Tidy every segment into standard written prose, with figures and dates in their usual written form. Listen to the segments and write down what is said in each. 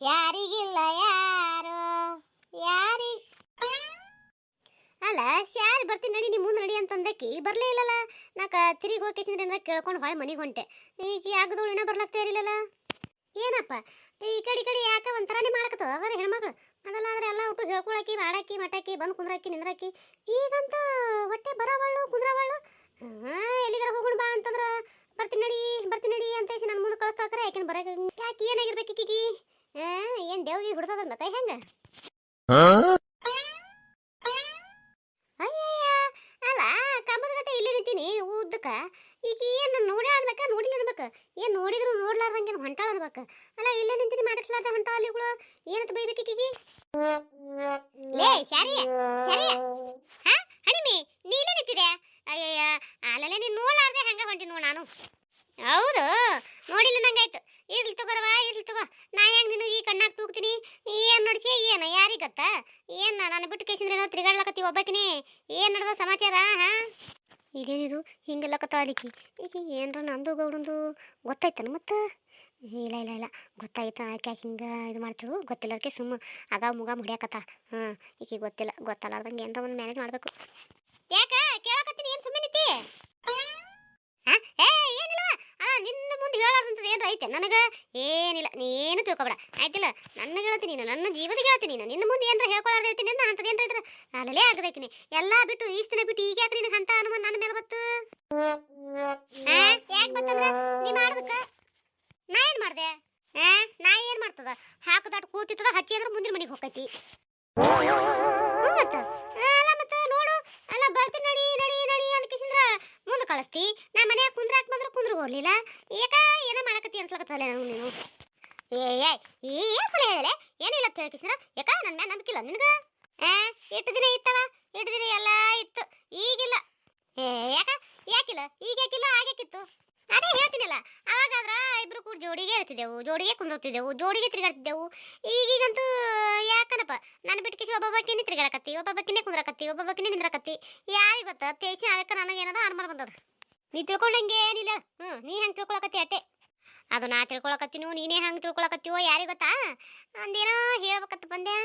ಯಾರಿಗಿಲ್ಲ ಯಾರು ಯಾರಿ ಅಲ್ಲ ಸ್ಯಾರಿ ಬರ್ತೀನಿ ನಡಿ, ನೀ ಮುಂದೆ ನಡಿ ಅಂತಂದಕ್ಕಿ ಬರಲೇ ಇಲ್ಲಲ್ಲ. ನಾಕ ತಿರುಗಿ ಹೋಗಿ ಕೇಳ್ಕೊಂಡು ಹೊಳೆ ಮನೆಗೆ ಹೊಂಟೆ. ಈಗ ಆಗದವಳು ಏನೋ ಬರ್ಲಾಗ್ತಾ ಇರಲಿಲ್ಲಲ್ಲ. ಏನಪ್ಪ ಈ ಕಡೆ ಯಾಕೆ ಒಂಥರನೇ ಮಾಡಕತ್ತದ ಅದರ ಹೆಣ್ಮಕ್ಳು. ಅದಲ್ಲಾದ್ರೆ ಎಲ್ಲ ಒಟ್ಟು ಹೇಳ್ಕೊಳಕಿ ಮಾಡಾಕಿ ಮಟಾಕಿ ಬಂದು ಕುಂದ್ರಾಕಿ ನಿಂದ್ರಾಕಿ. ಈಗಂತೂ ಹೊಟ್ಟೆ ಬರವಳ್ಳು ಕುಂದ್ರವಳ್ಳು. ಎಲ್ಲಿಗಾರ ಹೋಗೋಣ ಬಾ ಅಂತಂದ್ರೆ ಬರ್ತೀನಿ ನಡಿ ಅಂತ ಹೇಳಿ ನನ್ನ ಮುಂದೆ ಕಳಿಸ್ತಾಕ್ರೆ ಯಾಕೆ ಬರಕ್ಕೆ ಯಾಕೆ ಏನಾಗಿರ್ಬೇಕು ಈಕಿಗೆ? ಏನು ದೇವ್ಗೆ ಹುಡ್ತದ ಮತ್ತೆ ಹೆಂಗೆ? ಅಯ್ಯಯ್ಯ ಅಲ್ಲ ಕಂಬದ ಗತೆ ಇಲ್ಲಿ ನಿಂತೀನಿ ಉದ್ದಕ್ಕ. ಈಗ ಏನು ನೋಡಿ ಅನ್ಬೇಕ ನೋಡಿಲ್ಲ ಅನ್ಬೇಕ? ಏನು ನೋಡಿದ್ರು ನೋಡ್ಲಾರ್ದಂಗೆ ಹೊಂಟಾಳ ಅನ್ಬೇಕ? ಅಲ್ಲ ಇಲ್ಲೇ ನಿಂತೀನಿ ಮಾಡಿಸ್ಲಾರ್ದ ಹೊಂಟಾಳ ಅಲ್ಲಿಗಳು. ಏನಂತ ಬೈಬೇಕು ಈಕಿಗೆ? ಲೇ ಸ್ಯಾರಿ ಹಾ ಹಣಿಮಿ ನೀ ಇಲ್ಲೇ ನಿಂತಿದೆ? ಅಯ್ಯಯ್ಯ ಅಲ್ಲಲ್ಲೇ ನೀನು ನೋಡ್ಲಾರ್ದೆ ಹಂಗೆ ಹೊಂಟಿ ನೋಡು ನಾನು. ಹೌದು ನೋಡಿಲ್ಲ ನಂಗಾಯ್ತು. ಇರ್ಲಿ ತಗೋ. ನಾ ಹೆಂಗೆ ನಿನಗೆ ಈ ಕಣ್ಣಾಗ ತೂಗ್ತೀನಿ? ಏನು ನಡ್ಸಿ ಏನು ಯಾರಿಗೆ ಗೊತ್ತಾ? ಏನು ನಾನು ಬಿಟ್ಟು ಕೇಸಿಂದ್ರೆ ಏನೋ ತಿರುಗಾಡ್ಲಕತ್ತಿ ಒಬ್ಬಾಕಿನಿ. ಏನು ನಡೆದ ಸಮಾಚಾರ? ಇದೇನಿದು ಹಿಂಗೆಲ್ಲ ಕತ್ತಾಲಿಕ್ಕಿ ಈಗ ಏನರ ನಂದು ಗೌಡಂದು ಗೊತ್ತಾಯ್ತಾನ ಮತ್ತೆ? ಇಲ್ಲ ಗೊತ್ತಾಯ್ತಾ? ಆಕೆ ಹಿಂಗೆ ಇದು ಮಾಡ್ತಿಳು ಗೊತ್ತಿಲ್ಲಕ್ಕೆ ಸುಮ್ಮ ಆಗ ಮುಗ ಮುಡಿಯಾಕತ್ತ. ಈಕೆ ಗೊತ್ತಲ್ಲಾರ್ದಂಗೆ ಏನರ ಒಂದು ಮ್ಯಾನೇಜ್ ಮಾಡಬೇಕು. ಯಾಕ ಕೇಳಕತ್ತೀನಿ ಏನು ಸುಮ್ಮನೆ ನಿಂತಿ? ಏನಿಲ್ಲ ನಿನ್ನ ಮುಂದೆ ಹೇಳೋದಂತದ ಏನ್ರ ಐತೆ ನನಗೆ? ಏನಿಲ್ಲ ನೀನು ತಿಳ್ಕೊಬೇಡ ಆಯ್ತಿಲ್ಲ. ನನಗೆ ಹೇಳ್ತೀನಿ ನೀನು, ನನ್ನ ಜೀವದ ಹೇಳ್ತೀನಿ ನೀನು. ನಿನ್ನ ಮುಂದೆ ಏನಾರ ಹೇಳ್ಕೊಳ್ಳಾರ್ದು ಹೇಳ್ತೀನಿ ನಾನು. ಅಂಥದ್ದೇನ್ರ ಇದ್ರೆ ಅಲ್ಲೇ ಆಗಬೇಕಿನಿ ಎಲ್ಲ ಬಿಟ್ಟು ಈಸ್ತಿನ ಬಿಟ್ಟು ಈಗ ಯಾಕೆ ನಿನಗೆ ಅಂತ ಅನುಮಾನ ನನ್ನ ಮೇಲೆ ಬತ್ತು? ಯಾಕೆ ಬತ್ತಂದ್ರೆ ನೀ ಮಾಡೋದಕ್ಕ ನಾ ಏನು ಮಾಡಿದೆ? ನಾ ಏನು ಮಾಡ್ತದ? ಹಾಕದಾಟ ಕೂತಿತ್ತದ ಹಚ್ಚಿ ಅಂದ್ರೆ ಮುಂದಿನ ಮನೆಗೆ ಹೋಗೈತಿ. ಮತ್ತೆ ನೋಡು ಅಲ್ಲ ಬರ್ತೀನಿ ನಡಿ ಅಂದ್ಕಿಸಿಂದ್ರ ಮುಂದೆ ಕಳಿಸ್ತಿ. ನಾ ಮನ್ಯಾಗ ಕುಂದ್ರಾಕ್ ಬಂದ್ರೆ ಕುಂದ್ರು ಹೋಗ್ಲಿಲ್ಲ. ಏಕ ಏನೋ ಮಾಡಕತ್ತಿ ಅನ್ಸ್ಲಕತ್ತಲ್ಲ ನೀನು. ಏನ್ ಸಲ ಹೇಳಲೆ ಏನಿಲ್ಲ ಹೇಳ್ಕಿಸಿದ್ರ ಯಾಕ ನನ್ನ ಮ್ಯಾಲ ನಂಬಿಕಿಲ್ಲ ನಿನಗೆ? ಎಷ್ಟು ದಿನ ಎಲ್ಲ ಇತ್ತು ಈಗಿಲ್ಲ. ಯಾಕಿಲ್ಲ ಈಗ ಯಾಕಿಲ್ಲ ಆಗ್ಯಾಕಿತ್ತು? ಅದೇ ಹೇಳ್ತೀನಲ್ಲ ಅವಾಗಾದ್ರ ಇಬ್ರು ಕೂಡ ಜೋಡಿಗೆ ಇರ್ತಿದ್ದೆವು, ಜೋಡಿಗೆ ಕುಂದಿರ್ತಿದ್ದೆವು, ಜೋಡಿಗೆ ತಿರುಗಾಡ್ತಿದ್ದೆವು. ಈಗೀಗಂತೂ ಯಾಕನಪ್ಪ ನಾನು ಬಿಟ್ಟು ಕಿಸಿ ಒಬ್ಬೊಬ್ಬಕಿನೇ ತಿರುಗಾಡಕತ್ತಿ, ಒಬ್ಬೊಬ್ಬಕಿನೇ ಕುಂದ್ರಾಕತ್ತಿ, ಒಬ್ಬೊಬ್ಬಕಿನೇ ನಿಂದ್ರಾಕತ್ತಿ. ಯಾರಿಗೆ ಗೊತ್ತಾ ತೇಸಿ ಅದಕ್ಕೆ ನನಗೇನದ ಅನುಮಾನ ಬಂದದ. ನೀ ತಿಳ್ಕೊಂಡಂಗೆ ಏನಿಲ್ಲ. ನೀ ಹೆಂಗೆ ತಿಳ್ಕೊಳಕತ್ತಿ ಅಟ್ಟೆ. ಅದು ನಾ ತಿಳ್ಕೊಳಕತ್ತೀನೋ ನೀನೇ ಹಂಗೆ ತಿಳ್ಕೊಳಕತ್ತೀವೋ ಯಾರಿಗೆ ಗೊತ್ತಾ? ಒಂದೇನೋ ಹೇಳ್ಬೇಕತ್ತ ಬಂದೆ.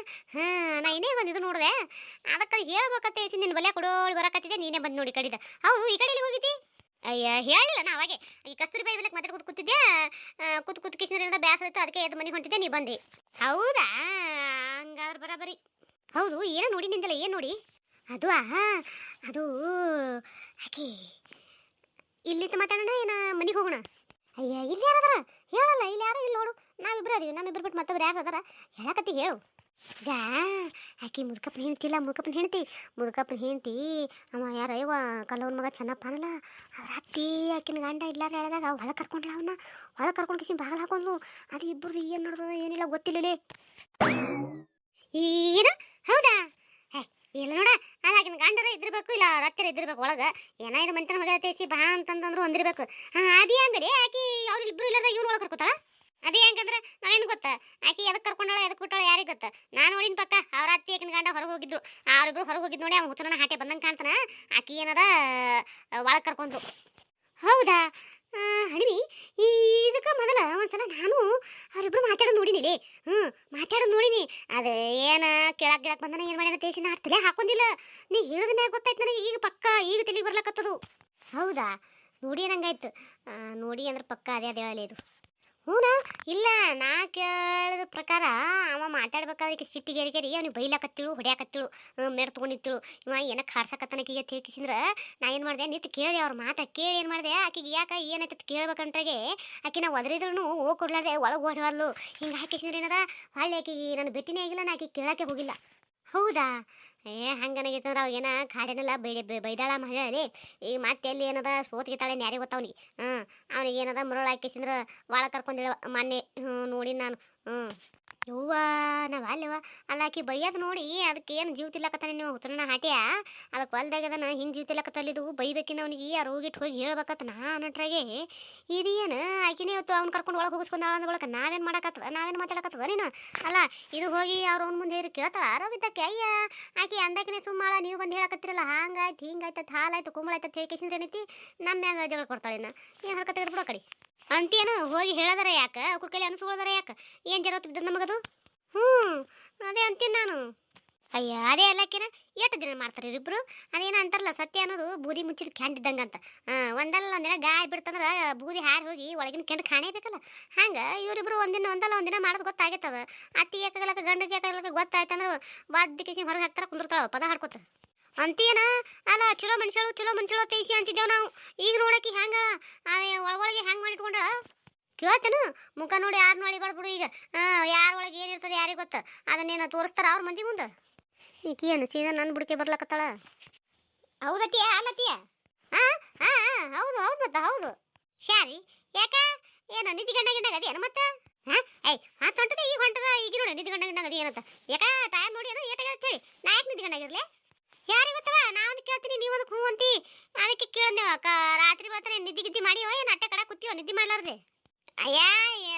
ನಾ ಇನ್ನೇ ಒಂದು ಇದು ನೋಡಿದೆ ಅದಕ್ಕೆ ಹೇಳ್ಬೇಕತ್ತ ಹೇಸಿ ನಿನ್ನ ಬಲ್ಯ ಕೊಡೋಡಿ ಬರಕತ್ತಿದ್ದೆ. ನೀನೇ ಬಂದು ನೋಡಿ ಕಡಿದ. ಹೌದು ಈ ಕಡೆಯಲ್ಲಿ ಹೋಗಿದ್ದಿ? ಅಯ್ಯ ಹೇಳಿಲ್ಲ ನಾ ಅವಾಗೆ ಈ ಕಸ್ತೂರಿ ಬಾಯಿ ಬೆಳಕ್ಕೆ ಮಾತಾಡ್ಕೊತ ಕೂತಿದ್ದೆ. ಕೂತು ಕಿಸಿನ ಬ್ಯಾಸ ಇತ್ತು ಅದಕ್ಕೆ ಎದ್ದು ಮನೆಗೆ ಹೊಂಟಿದ್ದೆ. ನೀ ಬಂದಿ ಹೌದಾ? ಹಂಗಾದ್ರೆ ಬರಬರಿ. ಹೌದು ಏನೋ ನೋಡಿ ನಿಂದಲ್ಲ. ಏನು ನೋಡಿ? ಅದು ಹಾಕಿ ಇಲ್ಲಿಂದ ಮಾತಾಡೋಣ ಏನ ಮನೆಗೆ ಹೋಗೋಣ? ಅಯ್ಯ ಇಲ್ಲಿ ಯಾರದಾರ ಹೇಳಲ್ಲ. ಇಲ್ಲಿ ಯಾರು ಇಲ್ಲಿ ನೋಡು ನಾವಿಬ್ರು ಅದೀವಿ. ನಮ್ಮಿಬ್ರು ಬಿಟ್ಟು ಮತ್ತೊಬ್ರು ಯಾರು ಅದಾರ? ಹೇಳಕತ್ತಿ ಹೇಳು. ಈಗ ಆಕಿ ಮುದುಕಪ್ಪನ ಹೆಣ್ತಿಲ್ಲ, ಮುದುಕಪ್ಪನ ಹೆಂಡ್ತಿ ಅವ ಯಾರಯ್ಯವ ಕಲ್ಲವನ ಮಗ ಚೆನ್ನಪ್ಪ ಅನ್ನಲ್ಲ ಅವ್ರ ಅತ್ತಿ ಆಕಿನ ಗಂಡ ಇಲ್ಲಾರ ಹೇಳಿದಾಗ ಒಳಗೆ ಕರ್ಕೊಂಡ್ಲ. ಒಳಗೆ ಕರ್ಕೊಂಡು ಕಿಸಿ ಬಾಗಿಲು ಹಾಕೊಂಡ್ಲು. ಅದು ಇಬ್ಬರದು ಏನು ನಡೆದ ಏನಿಲ್ಲ ಗೊತ್ತಿಲ್ಲಲೇ. ಏನು ಹೌದಾ? ಇಲ್ಲ ನೋಡ ಅದಾಗಿನ ಗಂಡರ ಇದ್ದಿರ್ಬೇಕು ಇಲ್ಲ ಅವ್ರ ಹತ್ತಿರ ಇದ್ದಿರ್ಬೇಕು. ಒಳಗೆ ಏನಾಯ್ತು ಮಂತನ ಮಗ ತೇಸಿ ಬಾ ಅಂತಂದ್ರು ಅಂದಿರ್ಬೇಕು. ಅದೇ ಹಂಗರಿ ಆಕಿ ಅವ್ರಿಬ್ರು ಇಲ್ಲದ ಇವ್ರು ಒಳಗೆ ಕರ್ಕೋತಾಳ. ಅದೇ ಹೆಂಗಂದ್ರೆ ನಾವೇನು ಗೊತ್ತಾ ಆಕಿ ಎದಕ್ಕೆ ಕರ್ಕೊಂಡಾಳ ಎದಕ್ಕೆ ಬಿಟ್ಟಾಳ ಯಾರಿಗೆ ಗೊತ್ತಾ? ನಾನು ನೋಡಿನ ಪಕ್ಕ ಅವ್ರ ಅತ್ತಿ ಆಕಿನ ಗಂಡ ಹೊರಗೆ ಹೋಗಿದ್ರು. ಅವರಿಬ್ರು ಹೊರಗೆ ಹೋಗಿದ್ದು ನೋಡಿ ಅವ್ನು ಹುಚ್ಚನ ಹಾಟೆ ಬಂದಂಗೆ ಕಾಣ್ತಾನ. ಆಕಿ ಏನದ ಒಳಗೆ ಕರ್ಕೊಂಡು. ಹೌದಾ ಹಣಿವಿ ಇದಕ್ಕೆ ಮೊದಲ ಒಂದ್ಸಲ ನಾನು ಅವರಿಬ್ರು ಮಾತಾಡೋದು ನೋಡಿನಿಲಿ. ಮಾತಾಡೋದು ನೋಡಿನಿ. ಅದು ಏನು ಕೇಳಕ್ಕೆ ಬಂದನ ಏನು ಮಾಡ್ಯಾನ ತೇಸಿನ ಆಡ್ತಲೇ ಹಾಕೊಂಡಿಲ್ಲ. ನೀ ಹೇಳಿದ ಗೊತ್ತಾಯ್ತು ನನಗೆ ಈಗ ಪಕ್ಕ ಈಗ ತಲೆಗೆ ಬರ್ಲಕ್ಕತ್ತದು. ಹೌದಾ ನೋಡಿ ನಂಗಾಯ್ತು. ನೋಡಿ ಅಂದ್ರೆ ಪಕ್ಕ ಅದೇ ಹೇಳಲಿ ಇದು. ಹೂನಾ ಇಲ್ಲ ನಾ ಕೇಳಿದ ಪ್ರಕಾರ ಅವ ಮಾತಾಡ್ಬೇಕಾದ್ರೆ ಸಿಟ್ಟಿಗೇರಿಗೇರಿ ಅವ್ನಿಗೆ ಬೈಲಾಕತ್ತಿಳು ಹೊಡ್ಯಾಕತ್ತಿಳು ಮೇಡ್ ತೊಗೊಂಡಿತ್ತಿಳು. ಇವ ಏನಕ್ಕೆ ಹಾಡ್ಸಕತ್ತನಕೀಗ ತಿಳ್ಕಿಸಿದ್ರೆ ನಾ ಏನು ಮಾಡಿದೆ ನಿಂತು ಕೇಳಿದೆ. ಅವ್ರ ಮಾತಾ ಕೇಳಿ ಏನು ಮಾಡಿದೆ ಆಕಿಗೆ ಯಾಕೆ ಏನಾಯ್ತು ಕೇಳ್ಬೇಕಂಟ್ರಾಗೆ ಆಕಿ ನಾವು ಒದರಿದ್ರೂ ಹೋಗಿ ಕೊಡ್ಲಾರ್ದೆ ಒಳಗೆ ಓಡಾಡ್ಲು. ಹಿಂಗೆ ಹಾಕಿಸಿದ್ರೆ ಏನದ ಹೊಳ್ಳಿ ಆಕಿಗೆ ನಾನು ಭೇಟಿನೇ ಆಗಿಲ್ಲ. ನಾ ಆಕಿಗೆ ಕೇಳೋಕ್ಕೆ ಹೋಗಿಲ್ಲ. ಹೌದಾ ಹಂಗನಾಗೈತಂದ್ರೆ ಅವಾಗ ಏನ ಕಾಡೇನೆಲ್ಲ ಬೈದಾಳ ಮಹಿಳೆ. ಈಗ ಮತ್ತೆ ಎಲ್ಲಿ ಏನದ ಸೋತ್ಗಿತಾಳೆ ಯಾರಿಗೆ ಗೊತ್ತವನಿಗೆ. ಅವನಿಗೆ ಏನದ ಮರಳು ಹಾಕಿಸಿದ್ರೆ ಒಳಗೆ ಕರ್ಕೊಂಡಿಳ ಮೊನ್ನೆ ನೋಡಿ ನಾನು. ಯವ್ವ ನಾವು ಅಲ್ಲವ ಅಲ್ಲ ಆಕಿ ಬೈಯೋದು ನೋಡಿ ಅದಕ್ಕೆ ಏನು ಜೀವ ತಿಲ್ಲಕತ್ತಾನೆ ನೀವು ಹುತ್ತನ ಹಾಟ್ಯ ಅದಕ್ಕೆ ಹೊಲ್ದಾಗದನ ಹಿಂಗೆ ಜೀವ ತಿಲ್ಲಕತ್ತಲ್ಲಿದು ಬೈಬೇಕಿನ ಅವನಿಗೆ ಯಾರು ಹೋಗಿಟ್ಟು ಹೋಗಿ ಹೇಳ್ಬೇಕತ್ತ ನಾ ಅನ್ನಟ್ರಾಗೆ. ಇದೇನು ಆಕಿನೇ ಇವತ್ತು ಅವ್ನು ಕರ್ಕೊಂಡು ಒಳಗೆ ಹೋಗಿಸ್ಕೊಂಡ ಅಂದ್ಕೊಳಕ್ಕೆ ನಾವೇನು ಮಾಡಕತ್ತದ ನಾವೇನು ಮಾತಾಡಕತ್ತದ ನೀನು? ಅಲ್ಲ ಇದು ಹೋಗಿ ಅವ್ರು ಅವ್ನ ಮುಂದೆ ಕೇಳ್ತಾಳ ಆರೋಗ್ಯಕ್ಕೆ ಅಯ್ಯ ಆಕಿ ಅಂದಾಕಿನೇ ಸುಮ್ಮಾಳ ನೀವು ಬಂದು ಹೇಳಕತ್ತಿರಲ್ಲ ಹಂಗಾಯ್ತು ಹಿಂಗಾಯ್ತು ಹಾಲಾಯ್ತು ಕುಂಬಳಾಯ್ತು ಹೇಳ್ಕೇಸಿದ್ರೆ ಏನೈತಿ ನಮ್ಮ ಮ್ಯಾಗ ಜಗಳ ಕೊಡ್ತಾಳೆ. ಏನು ಹರ್ಕ ತೆಗೆದು ಬಿಡೋ ಕಡೆ ಅಂತೇನು ಹೋಗಿ ಹೇಳದಾರ ಯಾಕ ಅವ್ರ ಕೈಲಿ ಅನ್ಸ್ಕೊಳ್ದಾರ ಯಾಕ ಏನು ಜರ ಬಿದ್ದದ ನಮಗದು ಹ್ಞೂ ಅದೇ ಅಂತೀನಿ ನಾನು ಅಯ್ಯ ಅದೇ ಅಲ್ಲಕ್ಕಿನ ಎಷ್ಟು ದಿನ ಮಾಡ್ತಾರೆ ಇಬ್ಬರು ಅದೇನೋ ಅಂತಾರಲ್ಲ ಸತ್ಯ ಅನ್ನೋದು ಬೂದಿ ಮುಚ್ಚಿದ ಕೆಂಡ ಇದ್ದಂಗಂತ ಒಂದಲ್ಲ ಒಂದಿನ ಗಾಯ ಬಿಡ್ತಂದ್ರೆ ಬೂದಿ ಹಾರಿ ಹೋಗಿ ಒಳಗಿನ ಕೆಂಡ ಕಾಣೇಬೇಕಲ್ಲ ಹಂಗೆ ಇವರಿಬ್ರು ಒಂದಲ್ಲ ಒಂದಿನ ಮಾಡೋದು ಗೊತ್ತಾಗೈತದ ಅತ್ತಿಗೆ ಯಾಕಾಗಲಕ್ಕ ಗಂಡಗೆ ಯಾಕಾಗಲಕ್ಕ ಗೊತ್ತಾಯ್ತಂದ್ರೆ ವಾದ್ಯ ಕಿಸಿ ಹೊರಗೆ ಹಾಕ್ತಾರ ಕುಂದಿರ್ತಾವ ಪದ ಹಾಡ್ಕೊತ ಅಂತೀನ ಅಲ್ಲ ಚಲೋ ಮನುಷ್ಯಳು ತೈಸಿ ಅಂತಿದ್ದೇವೆ ನಾವು ಈಗ ನೋಡಕ್ಕೆ ಹೆಂಗ ಒಳಗೆ ಹೆಂಗೆ ಮಾಡಿಟ್ಕೊಂಡಳ ಕೇಳ್ತೇನು ಮುಖ ನೋಡಿ ಯಾರು ನೋಡಿ ಬಿಡು ಈಗ ಯಾರ ಒಳಗೆ ಏನಿರ್ತದೆ ಯಾರಿಗೆ ಗೊತ್ತ ಅದನ್ನೇನು ತೋರಿಸ್ತಾರ ಅವ್ರ ಮಂದಿ ಮುಂದೆ ಈಕೇನು ಸೀದಾ ನನ್ನ ಬುಡಕೆ ಬರ್ಲಕತ್ತಾಳ ಹೌದತ್ತಿಯ ಅಲ್ಲತ್ತಿಯ ಹೌದು ಮತ್ತೆ ಹೌದು ಶಾರಿ ಯಾಕ ಏನು ನಿಧಿ ಗಂಡ ಅದೇನು ಮತ್ತೆ ಹೊಂಟದ ಈಗ ನೋಡಿ ನಿಧಿ ಗಂಡ ಅದೇ ಏನಂತ ಯಾಕ ಟೈಮ್ ನೋಡಿ ಏನೋ ಏಟಾಗ ಹೇಳಿ ನಾ ಯಾಕೆ ನಿಧಿ ಗಂಡ ಯಾರಿಗೆ ಗೊತ್ತವ ನಾವೊಂದು ಕೇಳ್ತೀನಿ ನೀವೊಂದು ಹೂ ಅಂತಿ ಅದಕ್ಕೆ ಕೇಳಿದೆವ ರಾತ್ರಿ ಬರ್ತಾರೆ ನಿದ್ದೆ ಗಿದ್ದಿ ಮಾಡಿವ ಏನು ಅಟ್ಟೆ ಕಡ ಕೂತೀವ ನಿದ್ದೆ ಮಾಡ್ಲಾರ್ದೆ ಅಯ್ಯ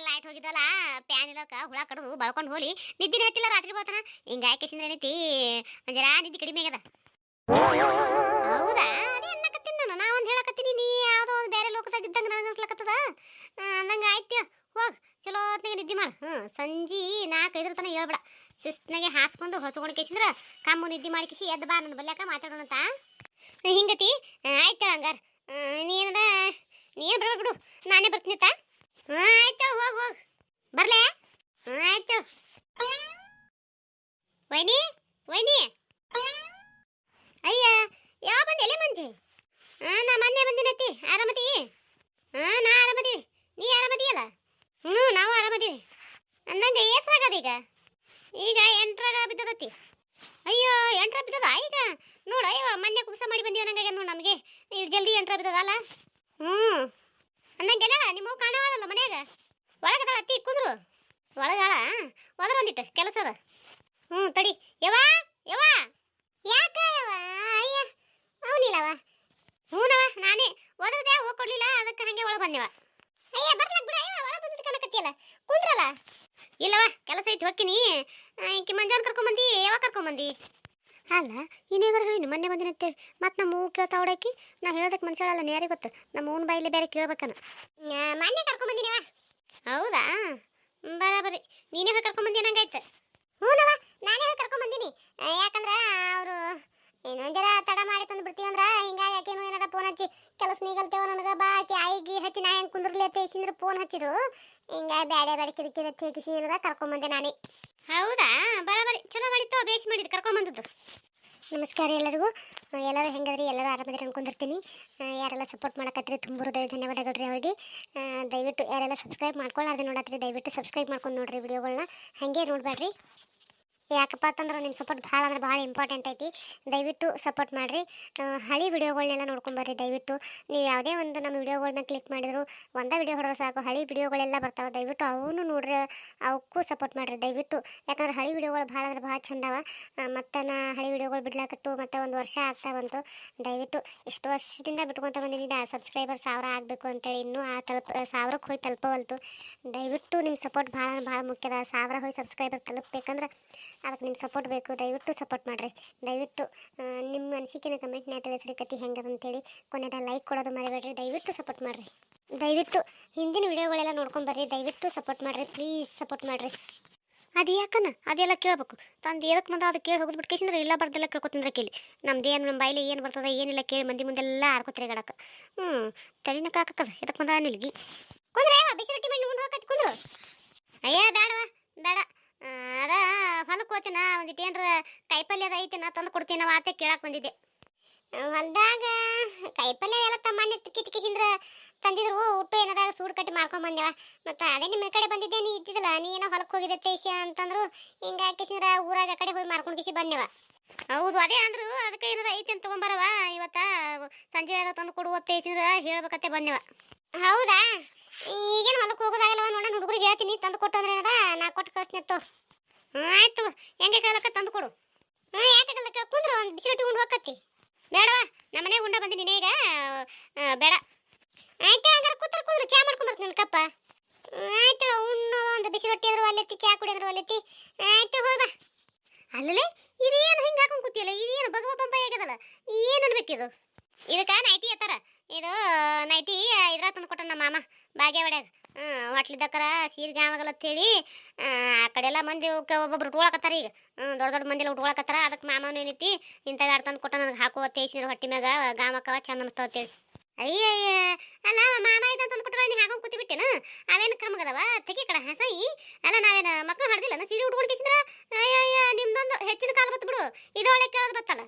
ಲೈಟ್ ಹೋಗಿದ್ದಲ್ಲ ಪ್ಯಾನ್ ಇಲ್ಲಕ ಹುಳ ಕಡ್ದು ಬಳ್ಕೊಂಡು ಹೋಲಿ ನಿದ್ದಿನ ಹತ್ತಿಲ್ಲ ರಾತ್ರಿ ಬರ್ತಾನ ಹಿಂಗಾಗಿ ಕೆಸಿಂದ ಏನೈತಿ ಒಂಜರ ನಿದ್ದೆ ಕಡಿಮೆ ಆಗ್ಯದ ಹೌದಾ ಅದೇ ಅನ್ನಕತ್ತೀನಿ ನಾ ಒಂದು ಹೇಳಕತ್ತೀನಿ ನೀ ಯಾವುದೋ ಒಂದು ಬೇರೆ ಲೋಕದಾಗ ಇದ್ದಂಗೆ ನನಗೆ ಅನ್ಸ್ಲಕತ್ತದ ಅಂದಂಗೆ ಆಯ್ತು ಹೋಗಿ ಚಲೋ ಹೊತ್ನಾಗ ನಿದ್ದೆ ಮಾಡು ಸಂಜೆ 4-5 ತನಕ ಹೇಳ್ಬೇಡ ಶಿಸ್ತಿನಾಗೆ ಹಾಸ್ಕೊಂಡು ಹೊಚ್ಕೊಂಡು ಕೇಸಿಂದ್ರೆ ಕಮ್ಮು ನಿದ್ದೆ ಮಾಡಿ ಕಿಸಿ ಎದ್ದು ಬಾ ನನ್ನ ಬಲ್ಯಾಕ ಮಾತಾಡೋಣಂತ ಹಿಂಗತಿ ಆಯ್ತು ಹಂಗಾರ ನೀನ ನೀನು ಬರ್ಬೇಕು ಬಿಡು ನಾನೇ ಬರ್ತೀನಿ ತಾ ಆಯ್ತು ಹೋಗಿ ಬರ್ಲೇ ಆಯ್ತು ವೈನಿ ಅಯ್ಯ ಯಾವ ಬಂದೆ ಎಲೆ ಮಂಜಿ ನಾ ಮೊನ್ನೆ ಬಂದಿನತ್ತಿ ಆರಾಮದಿ ನಾ ಆರಾಮದೀವಿ ನೀ ಆರಾಮದಿಯಲ್ಲ ನಾವು ಆರಾಮದೀವಿ ಅಂದಂಗೆ ಏಸ್ರಾಗದ ಈಗ 8ರಾಗ ಬಿದ್ದದತ್ತಿ ಅಯ್ಯೋ 8ರ ಬಿದ್ದದ ಈಗ ನೋಡು ಅಯ್ಯೋ ಮೊನ್ನೆ ಕುಬ್ಸ ಮಾಡಿ ಬಂದೀವಿ ನಂಗೆ ನೋಡು ನಮಗೆ ಈಗ ಜಲ್ದಿ 8ರ ಬಿದ್ದದಲ್ಲ ಅನ್ನಂಗೆಲ್ಲ ನಿಮ್ಮವು ಕಾಣವಾಳಲ್ಲ ಮನ್ಯಾಗ ಒಳಗದಾಳ ಅತ್ತಿ ಕುಂದ್ರು ಒಳಗಾಳ ಹೋದ್ರ ಒಂದಿಟ್ಟು ಕೆಲಸ ಅದ ತಡಿ ಯವ್ವ ಯಾಕ ಅಯ್ಯ ಅವನಿಲ್ಲವ ಹ್ಞೂನವ ನಾನೇ ಓದೋದೇ ಹೋಗಿ ಕೊಡ್ಲಿಲ್ಲ ಅದಕ್ಕೆ ಹಂಗೆ ಒಳಗೆ ಬಂದೆವ ಅಯ್ಯ ಬರ್ಲಕ್ ಬಿಡ ಅಯ್ಯವ ಒಳಗೆ ಬಂದಿದ್ದು ಕನಕತ್ತಿಯಲ್ಲ ಕುಂದ್ರಲ್ಲ ಇಲ್ಲವ ಕೆಲಸ ಐತಿ ಹೋಗ್ತೀನಿ ಈಕಿ ಮಂಜಾನ್ ಕರ್ಕೊಂಬಂದಿ ಯಾವಾಗ ಕರ್ಕೊಂಬಂದಿ ಅಲ್ಲ ಇನ್ನೇಗಾರ ಹೇಳಿ ಮೊನ್ನೆ ಬಂದಿನಂತೇಳಿ ಮತ್ತೆ ನಮ್ಮ ಹೂ ಕೇಳ್ತಾ ಹೊಡಾಕಿ ನಾ ಹೇಳೋದಕ್ಕೆ ಮನುಷ್ಯಳಲ್ಲ ಯಾರಿಗೆ ಗೊತ್ತು ನಮ್ಮ ಹೂನ್ ಬಾಯಿಲೆ ಬೇರೆ ಕೇಳ್ಬೇಕನ ಮೊನ್ನೆ ಕರ್ಕೊಂಬಂದಿನವ ಹೌದಾ ಬರಾಬರಿ ನೀನೇ ಹೋಗಿ ಕರ್ಕೊಂಬಂದಿ ನಂಗಾಯ್ತು ಹ್ಞೂನವ ನಾನೇ ಹೋಗಿ ಕರ್ಕೊಂಬಂದಿನಿ ಯಾಕಂದ್ರೆ ಅವರು ಇನ್ನೊಂದರ ತಡ ಮಾಡಿ ತಂದು ಬಿಡ್ತೀವಿ ಅಂದ್ರೆ ಹಿಂಗಾಗಿ ಯಾಕೇನು ಏನಾರ ಫೋನ್ ಹಚ್ಚಿ ಕೆಲಸ ನೀಗಲ್ತೇವ ನನಗೆ ಬಾ ಆಕಿ ಆಯಿಗೆ ಹಚ್ಚಿ ನಾ ಹೆಂಗೆ ಕುಂದ್ರಲಿ ಅಂತ ಇಸಿಂದ್ರೆ ಫೋನ್ ಹಚ್ಚಿದ್ರು ಹಿಂಗಾಗಿ ಬೇಡ ಕಿರಿಕಿರಿ ತೆಗಿಸಿ ಏನದ ಕರ್ಕೊಂಬಂದೆ ನಾನೇ ಹೌದಾ ಬರಾಬರಿ ಚಲೋ ಮಾಡಿತ್ತು ಬೇಸ್ ಮಾಡಿದ್ದು ಕರ್ಕೊಂಬಂದದ್ದು ನಮಸ್ಕಾರ ಎಲ್ಲರಿಗೂ ಎಲ್ಲರೂ ಹೆಂಗದ್ರಿ ಎಲ್ಲರೂ ಆರಾಮದ್ರಿ ಅನ್ಕೊಂಡಿರ್ತೀನಿ ಯಾರೆಲ್ಲ ಸಪೋರ್ಟ್ ಮಾಡಕತ್ರಿ ತುಂಬ ಹೃದಯ ಧನ್ಯವಾದಗಳು ರೀ ಅವರಿಗೆ ದಯವಿಟ್ಟು ಯಾರೆಲ್ಲ ಸಬ್ಸ್ಕ್ರೈಬ್ ಮಾಡ್ಕೊಳ್ಳಾರ್ದೆ ನೋಡತ್ರಿ ದಯವಿಟ್ಟು ಸಬ್ಸ್ಕ್ರೈಬ್ ಮಾಡ್ಕೊಂಡು ನೋಡ್ರಿ ವಿಡಿಯೋಗಳನ್ನ ಹಾಗೆ ನೋಡಬೇಡ್ರಿ ಯಾಕಪ್ಪ ಅಂತಂದ್ರೆ ನಿಮ್ಮ ಸಪೋರ್ಟ್ ಭಾಳ ಅಂದ್ರೆ ಭಾಳ ಇಂಪಾರ್ಟೆಂಟ್ ಐತಿ ದಯವಿಟ್ಟು ಸಪೋರ್ಟ್ ಮಾಡಿರಿ ಹಳಿ ವಿಡಿಯೋಗಳನ್ನೆಲ್ಲ ನೋಡ್ಕೊಂಬರ್ರಿ ದಯವಿಟ್ಟು ನೀವು ಯಾವುದೇ ಒಂದು ನಮ್ಮ ವಿಡಿಯೋಗಳನ್ನ ಕ್ಲಿಕ್ ಮಾಡಿದ್ರು ಒಂದೇ ವಿಡಿಯೋ ಹೊಡೆದ್ರೆ ಸಾಕು ಹಳಿ ವಿಡಿಯೋಗಳೆಲ್ಲ ಬರ್ತಾವೆ ದಯವಿಟ್ಟು ಅವನು ನೋಡ್ರಿ ಅವಕ್ಕೂ ಸಪೋರ್ಟ್ ಮಾಡಿರಿ ದಯವಿಟ್ಟು ಯಾಕಂದ್ರೆ ಹಳಿ ವಿಡಿಯೋಗಳು ಭಾಳ ಅಂದ್ರೆ ಭಾಳ ಚಂದವ ಮತ್ತು ನಾ ಹಳಿ ವಿಡಿಯೋಗಳು ಬಿಡ್ಲಾಕತ್ತು ಮತ್ತು 1 ವರ್ಷ ಆಗ್ತಾ ಬಂತು ದಯವಿಟ್ಟು ಇಷ್ಟು ವರ್ಷದಿಂದ ಬಿಟ್ಕೊತ ಬಂದಿದ್ದೀನಿ ಸಬ್ಸ್ಕ್ರೈಬರ್ 1000 ಆಗಬೇಕು ಅಂತೇಳಿ ಇನ್ನೂ ಆ 1000ಕ್ಕೆ ಹೋಗಿ ತಲುಪವಲ್ತು ದಯವಿಟ್ಟು ನಿಮ್ಮ ಸಪೋರ್ಟ್ ಭಾಳ ಮುಖ್ಯದ 1000 ಹೋಗಿ ಸಬ್ಸ್ಕ್ರೈಬರ್ ತಲುಪಬೇಕಂದ್ರೆ ಅದಕ್ಕೆ ನಿಮ್ಮ ಸಪೋರ್ಟ್ ಬೇಕು ದಯವಿಟ್ಟು ಸಪೋರ್ಟ್ ಮಾಡಿರಿ ದಯವಿಟ್ಟು ನಿಮ್ಮ ಅನಿಸಿಕೆನ ಕಮೆಂಟ್ನ ತಿಳಿಸ್ರಿ ಕತಿ ಹೆಂಗದ ಅಂತೇಳಿ ಕೊನೆದ ಲೈಕ್ ಕೊಡೋದು ಮರಿಬೇಡ್ರಿ ದಯವಿಟ್ಟು ಸಪೋರ್ಟ್ ಮಾಡಿರಿ ದಯವಿಟ್ಟು ಹಿಂದಿನ ವಿಡಿಯೋಗಳೆಲ್ಲ ನೋಡ್ಕೊಂಬರ್ರಿ ದಯವಿಟ್ಟು ಸಪೋರ್ಟ್ ಮಾಡಿರಿ ಪ್ಲೀಸ್ ಸಪೋರ್ಟ್ ಮಾಡಿರಿ ಅದು ಯಾಕನ ಅದೆಲ್ಲ ಕೇಳಬೇಕು ತಂದು ಏನಕ್ಕೆ ಮುಂದೆ ಅದು ಕೇಳಿ ಹೋಗೋದು ಬಿಟ್ಕೇಸಿಂದ್ರೆ ಇಲ್ಲ ಬರ್ದೆಲ್ಲ ಕೇಳ್ಕೊತಿಂದ್ರೆ ಕೇಳಿ ನಮ್ದೇನು ನಮ್ಮ ಬಾಯಿಲಿ ಏನು ಬರ್ತದೆ ಏನಿಲ್ಲ ಕೇಳಿ ಮಂದಿ ಮುಂದೆಲ್ಲ ಆಡ್ಕೊತಿರಿ ಗಡಕ್ಕೆ ತಲೆನ ಕಾಕದ ಎದಕ್ಕೆ ಬಂದ ನಿಲ್ಗಿ ಕುಂದ್ರೆ ಬಿಸಿ ರೊಟ್ಟಿ ಮಾಡಿ ಹೋಗಕ್ಕೆ ಕುಂದ್ರು ಅಯ್ಯ ಬೇಡವಾ ಬೇಡ ಅದ ಹೊಲಕ್ಕೆ ಹೋಗ್ತೀನ ಒಂದಿಟ್ಟು ಏನರ ಕಾಯಿಪಲ್ಯ ಅದ ಐತಿ ನಾ ತಂದು ಕೊಡ್ತೀನಿ ನಾವು ಆತೆ ಕೇಳಕ್ಕೆ ಬಂದಿದ್ದೆ ಹೊಲ್ದಾಗ ಕಾಯಿಪಲ್ಯ ಎಲ್ಲ ತಮ್ಮನೆ ತಿಕ್ಕಿ ತಿಂದ್ರೆ ತಂದಿದ್ರು ಉಟ್ಟು ಏನದಾಗ ಸೂಡು ಕಟ್ಟಿ ಮಾಡ್ಕೊಂಬಂದೇವ ಮತ್ತು ಅದೇ ನಿಮ್ಮ ಕಡೆ ಬಂದಿದ್ದೆ ನೀ ಇದ್ದಿದ್ದಲ್ಲ ನೀ ಏನೋ ಹೊಲಕ್ಕೆ ಹೋಗಿದ್ದೆ ತೇಸಿ ಅಂತಂದ್ರು ಹಿಂಗೆ ಹಾಕಿಸಿದ್ರೆ ಊರಾಗ ಆ ಕಡೆ ಹೋಗಿ ಮಾರ್ಕೊಂಡು ಕಿಸಿ ಬಂದೇವ ಹೌದು ಅದೇ ಅಂದ್ರು ಅದಕ್ಕೆ ಏನಾರ ಐತಿ ಅಂತ ತೊಗೊಂಬರವ ಇವತ್ತ ಸಂಜೆ ಏನೋ ತಂದು ಕೊಡುವ ತೇಸಿದ್ರೆ ಹೇಳ್ಬೇಕತ್ತೆ ಬಂದೇವ ಹೌದಾ ಈಗೇನು ಹೊಲಕ್ಕೆ ಹೋಗೋದಾಗಲ್ಲವ ನೋಡೋಣ ಹುಡುಗರಿಗೆ ಹೇಳ್ತೀನಿ ತಂದು ಕೊಟ್ಟು ಅಂದ್ರೆ ಏನದ ನಾ ಕೊಟ್ಟು ಕಳಿಸ್ನೆತ್ತು ಆಯ್ತು ಹೆಂಗೆ ಕೇಳಕ್ಕೆ ತಂದು ಕೊಡು ಯಾಕೆ ಕುಂದ್ರು ಒಂದು ಬಿಸಿ ರೊಟ್ಟಿ ಉಂಡು ಹೋಗತ್ತಿ ಬೇಡವಾ ನಮ್ಮ ಮನೆಗೆ ಉಂಡ ಬಂದಿ ನೀನೀಗ ಬೇಡ ಆಯ್ತು ಹಂಗಾರೆ ಕೂತ್ರ ಕುಂದ್ರು ಚಾ ಮಾಡ್ಕೊಂಬರ್ತೀನಿ ನನ್ನ ಕಪ್ಪ ಆಯ್ತು ಉಣ್ಣು ಒಂದು ಬಿಸಿ ರೊಟ್ಟಿ ಆದ್ರೂ ಒಲ್ಲೆತ್ತಿ ಚಾ ಕುಡಿ ಅಂದ್ರೆ ಒಲ್ಲೆತ್ತಿ ಆಯ್ತು ಹೋಗ ಅಲ್ಲೇ ಇದೇನು ಹಿಂಗೆ ಹಾಕೊಂಡು ಕೂತಿಯಲ್ಲ ಇದೇನು ಬಗವ ಪಂಪ ಹೇಗದಲ್ಲ ಏನು ಅನ್ಬೇಕಿದು ಇದಕ್ಕೆ ನೈಟಿ ಎತ್ತಾರ ಇದು ನೈಟಿ ಇದ್ರ ತಂದು ಕೊಟ್ಟ ನಮ್ಮ ಮಾಮ ಬಾಗೇವಾಡ್ಯಾಗ. ಹೊಟ್ಲಿದ್ದಕ್ಕರ ಸೀರೆಗೆ ಆವಾಗಲ್ಲ ಅಂತೇಳಿ ಆ ಕಡೆ ಎಲ್ಲ ಮಂದಿ ಒಬ್ಬೊಬ್ರು ಉಟ್ಕೊಳಕತ್ತಾರ ಈಗ. ದೊಡ್ಡ ದೊಡ್ಡ ಮಂದಿ ಎಲ್ಲ ಉಟ್ಕೊಳಕತ್ತಾರ. ಅದಕ್ಕೆ ಮಾಮನ ಏನೈತಿ ಇಂಥವು ಎರಡು ತಂದು ಕೊಟ್ಟ ನನಗೆ ಹಾಕುವ ತೇಸಿದ್ರೆ ಹೊಟ್ಟಿ ಮ್ಯಾಗ ಗಾಮಕ್ಕವ ಚಂದ ಅನಿಸ್ತಾವ ಅಂತೇಳಿ. ಅಯ್ಯಯ್ಯ ಅಲ್ಲ ಮಾಮ ಇದಂತ ತಂದು ಕೊಟ್ಟರೆ ನೀ ಹಾಕೊಂಡು ಕೂತಿ ಬಿಟ್ಟೆನ? ಅವೇನು ಕ್ರಮಗದವ ತೆಗಿ ಕಡೆ ಹಸೈ. ಅಲ್ಲ ನಾವೇನು ಮಕ್ಕಳು ಹಾಡ್ದಿಲ್ಲ ಸೀರೆ ಉಟ್ಕೊಂಡು ಕೇಸಿದ್ರ? ಅಯ್ಯಯ್ಯ ನಿಮ್ದೊಂದು ಹೆಚ್ಚಿನ ಕಾಲ ಬತ್ತು ಬಿಡು. ಇದು ಒಳ್ಳೆ ಕೇಳೋದು ಬತ್ತಲ್ಲ.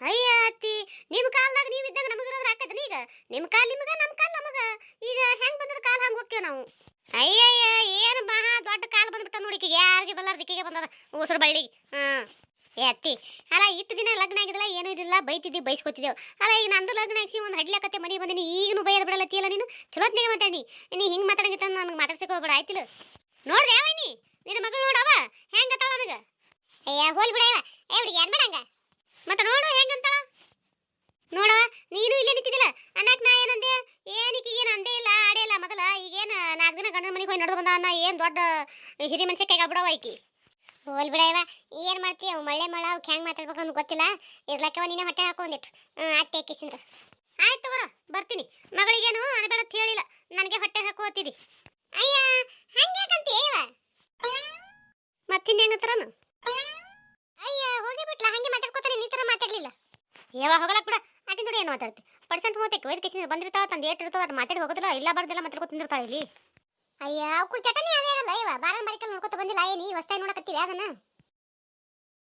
ಅಯ್ಯ ಅತ್ತಿ ನಿಮ್ಮ ಕಾಲದಾಗ ನೀವು ಇದ್ದಾಗ ನಮಗಿರೋದ್ರ ಹಾಕದ್ರಿ ಈಗ. ನಿಮ್ಮ ಕಾಲ ನಿಮ್ಗೆ ನಮ್ಮ ಕಾಲ ನಮಗೆ. ಈಗ ಹೆಂಗೆ ಬಂದ್ರೆ ಕಾಲ ಹಂಗೆ ಹೋಗ್ತೇವೆ ನಾವು. ಅಯ್ಯಯ್ಯ ಏನು ಮಹಾ ದೊಡ್ಡ ಕಾಲ ಬಂದ್ಬಿಟ್ಟ ನೋಡಿ ಈಕಿಗೆ. ಯಾರಿಗೆ ಬಲ್ಲಾರ್ದಿಕ್ಕಿಗೆ ಬಂದದ ಉಸಿರು ಬಳ್ಳಿಗೆ. ಏ ಅತ್ತಿ ಅಲ್ಲ ಇಷ್ಟು ದಿನ ಲಗ್ನ ಆಗಿದಿಲ್ಲ ಏನೂ ಇದಿಲ್ಲ ಬೈತಿದ್ದಿ ಬೈಸ್ಕೊತಿದ್ದೆವು. ಅಲ್ಲ ಈಗ ನಂದು ಲಗ್ನ ಆಗಿಸಿ ಒಂದು ಹಡ್ಲಾಕತ್ತೆ ಮನೆಗೆ ಬಂದಿನಿ ಈಗಲೂ ಬೈಯೋದು ಬಿಡಲತ್ತಿಯಲ್ಲ ನೀನು. ಚಲೋತ್ನಾಗ ಮಾತಾಡಿ ನೀ ಹಿಂಗೆ ಮಾತಾಡಂಗಿತ್ತ ನನಗೆ ಮಾತಾಡ್ಸಕ್ಕೆ ಹೋಗ್ಬೇಡ ಆಯ್ತಿಲ್ಲ. ನೋಡ್ದೆ ಯಾವನಿ ನಿನ್ನ ಮಗಳು ನೋಡವ ಹೆಂಗೆ ಅತ್ತಾಳ ನನಗೆ. ಅಯ್ಯ ಹೋಲ್ ಬಿಡ ಏ ಹುಡುಗಿ ಏನು ಬೇಡ ಹಂಗೆ ಮತ್ತೆ ನೋಡು ಹೆಂಗಂತಾಳ ನೋಡವ. ನೀನು ಇಲ್ಲೇ ನಿಂತಿದ್ದಿಲ್ಲ ಅನ್ನಕ್ಕೆ ನಾ ಏನಂದೆ? ಏನಕ್ಕೆ ಏನು ಅಂದೇ ಇಲ್ಲ ಆಡೇ ಇಲ್ಲ ಮೊದಲ. ಈಗೇನು 4 ದಿನ ಗಂಡನ ಮನೆಗೆ ಹೋಗಿ ನಡೆದು ಬಂದ ಅನ್ನ ಏನು ದೊಡ್ಡ ಹಿರಿ ಮನುಷ್ಯ ಕೈಗಾಗ್ಬಿಡವ ಐಕಿ. ಹೋಲ್ ಬಿಡ ಇವ ಏನು ಮಾಡ್ತೀಯ? ಅವು ಮಳೆ ಮಳ ಅವ್ಕೆ ಹೆಂಗೆ ಮಾತಾಡ್ಬೇಕು ಅಂತ ಗೊತ್ತಿಲ್ಲ. ಇರ್ಲಕ್ಕವ ನೀನೇ ಹೊಟ್ಟೆ ಹಾಕೊಂಡಿಟ್ಟು ಅತ್ತೆ ಕಿಸಿಂದ್ರ ಆಯ್ತು ತಗೋರ ಬರ್ತೀನಿ. ಮಗಳಿಗೇನು ಅನ್ಬೇಡ ಅಂತ ಹೇಳಿಲ್ಲ ನನಗೆ ಹೊಟ್ಟೆ ಹಾಕೋತಿದ್ದಿ. ಅಯ್ಯ ಹಂಗೆ ಯಾಕಂತೀಯ ಇವ ಮತ್ತಿನ್ನ ಹೆಂಗಂತಾರನು? ಅಯ್ಯ ಹೋಗಿ ಬಿಟ್ಲ ಹಂಗೆ ಮಾತಾಡ್ಕೋತಾನೆ ನೀ ಥರ ಮಾತಾಡಲಿಲ್ಲ. ಯಾವ ಹೋಗಲಕ್ ಬಿಡ ಆಕಿನ ನೋಡಿ ಏನು ಮಾತಾಡ್ತಿ ಪರ್ಸೆಂಟ್ ಹೋಗ್ತೈತಿ ವೈದ್ ಕಿಸಿಂದ್ರ ಬಂದಿರ್ತಾಳ ತಂದು ಏಟ್ ಇರ್ತದ ಅದು ಮಾತಾಡಿ ಹೋಗೋದಿಲ್ಲ. ಇಲ್ಲ ಬರ್ದಿಲ್ಲ ಮಾತಾಡ್ಕೊ ತಿಂದಿರ್ತಾಳೆ ಇಲ್ಲಿ. ಅಯ್ಯ ಅವ್ಕು ಚಟನಿ ಅದೇ ಅಲ್ಲ ಇವ ಬಾರನ್ ಬಾರಿಕಲ್ ನೋಡ್ಕೊತ ಬಂದಿಲ್ಲ. ಏನು ಈ ಹೊಸ್ತಾಗಿ ನೋಡಕತ್ತೀವಿ ಅದನ್ನ